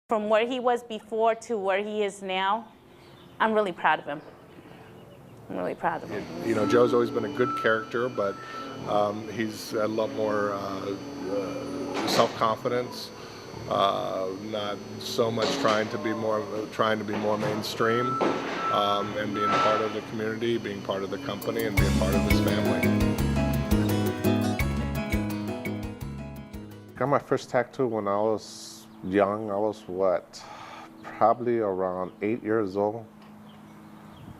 From where he was before to where he is now, I'm really proud of him. I'm really proud of him. You know, Joe's always been a good character, but he's a lot more self-confidence. Not so much trying to be more mainstream, and being part of the community, being part of the company, and being part of his family. Got my first tattoo when I was young. I was probably around 8 years old.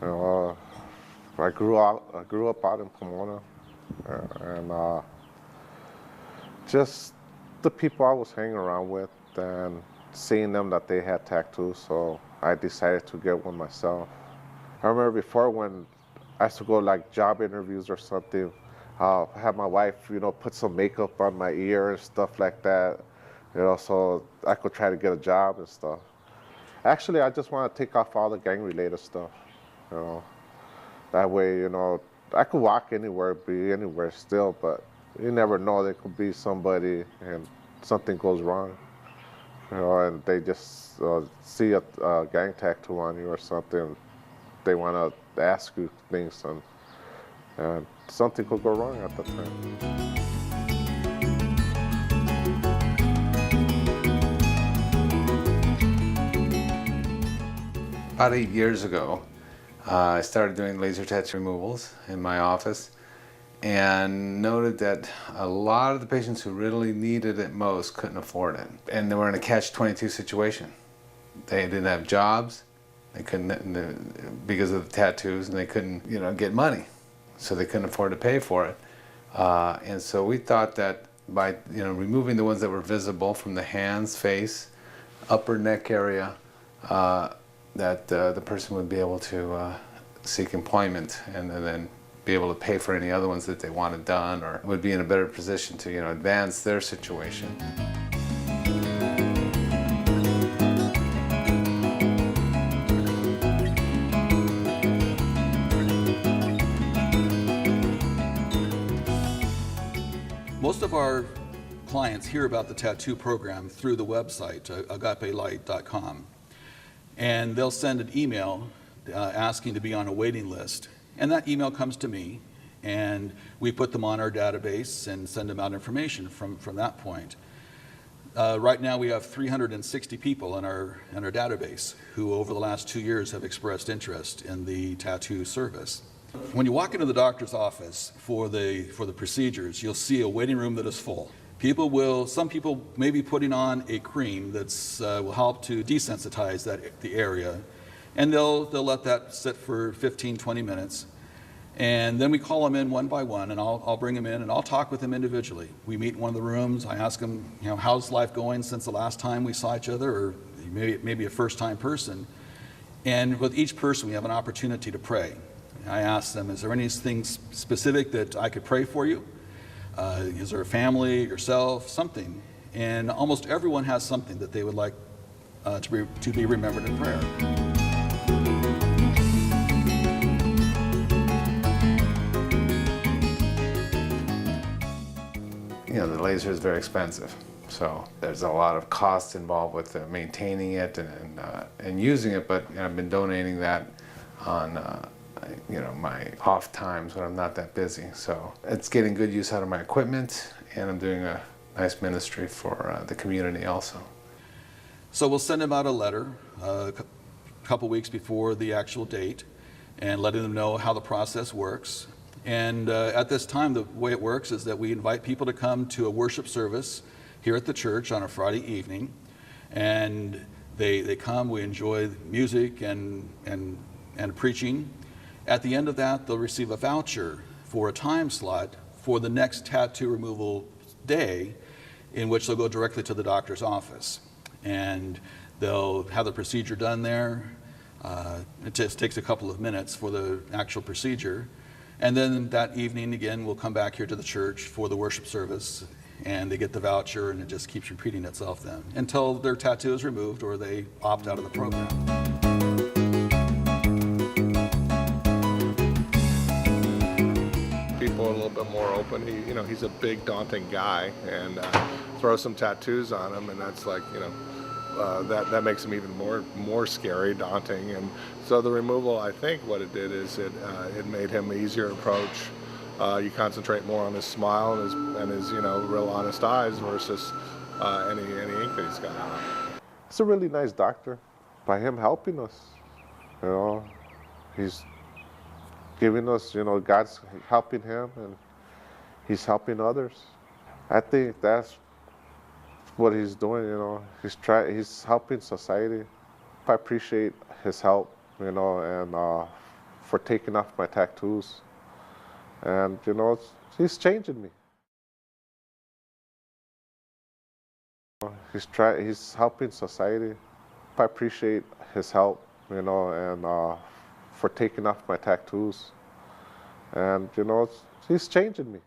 You know, I grew up out in Pomona, and just the people I was hanging around with and seeing them that they had tattoos, so I decided to get one myself. I remember before when I used to go like job interviews or something, I'll have my wife, you know, put some makeup on my ear and stuff like that, you know, so I could try to get a job and stuff. Actually, I just want to take off all the gang-related stuff, you know. That way, you know, I could walk anywhere, be anywhere still, but you never know. There could be somebody and something goes wrong, you know, and they just see a gang tattoo on you or something. They want to ask you things, and something could go wrong at the time. About 8 years ago, I started doing laser tattoo removals in my office and noted that a lot of the patients who really needed it most couldn't afford it. And they were in a catch-22 situation. They didn't have jobs, they couldn't, because of the tattoos, and they couldn't, you know, get money. So they couldn't afford to pay for it. And so we thought that by, you know, removing the ones that were visible from the hands, face, upper neck area, that the person would be able to seek employment and then be able to pay for any other ones that they wanted done, or would be in a better position to, you know, advance their situation. Most of our clients hear about the tattoo program through the website, agapelight.com. And they'll send an email asking to be on a waiting list. And that email comes to me, and we put them on our database and send them out information from that point. Right now we have 360 people in our database who over the last 2 years have expressed interest in the tattoo service. When you walk into the doctor's office for the procedures, you'll see a waiting room that is full. Some people may be putting on a cream that's will help to desensitize the area, and they'll let that sit for 15-20 minutes, and then we call them in one by one, and I'll bring them in and I'll talk with them individually. We meet in one of the rooms. I ask them, you know, how's life going since the last time we saw each other, or maybe a first-time person. And with each person, we have an opportunity to pray. I ask them, is there anything specific that I could pray for you? Is there a family, yourself, something? And almost everyone has something that they would like to be remembered in prayer. You know, the laser is very expensive, so there's a lot of cost involved with maintaining it and using it, but, you know, I've been donating that on you know, my off times when I'm not that busy. So it's getting good use out of my equipment, and I'm doing a nice ministry for the community also. So we'll send them out a letter a couple weeks before the actual date and letting them know how the process works. And at this time, the way it works is that we invite people to come to a worship service here at the church on a Friday evening. And they come, we enjoy music and preaching. At the end of that, they'll receive a voucher for a time slot for the next tattoo removal day, in which they'll go directly to the doctor's office. And they'll have the procedure done there. It just takes a couple of minutes for the actual procedure. And then that evening, again, we'll come back here to the church for the worship service, and they get the voucher, and it just keeps repeating itself then until their tattoo is removed or they opt out of the program. people a little bit more open. He's a big, daunting guy, and throw some tattoos on him, and that's like, that makes him even more scary, daunting. And so the removal, I think what it did is it made him an easier approach. You concentrate more on his smile and his real honest eyes versus any ink that he's got on him. He's a really nice doctor. By him helping us, he's giving us, God's helping him and he's helping others. I think that's what he's doing, he's helping society. I appreciate his help, and for taking off my tattoos. And, he's changing me. He's helping society. I appreciate his help, and for taking off my tattoos. And, he's changing me.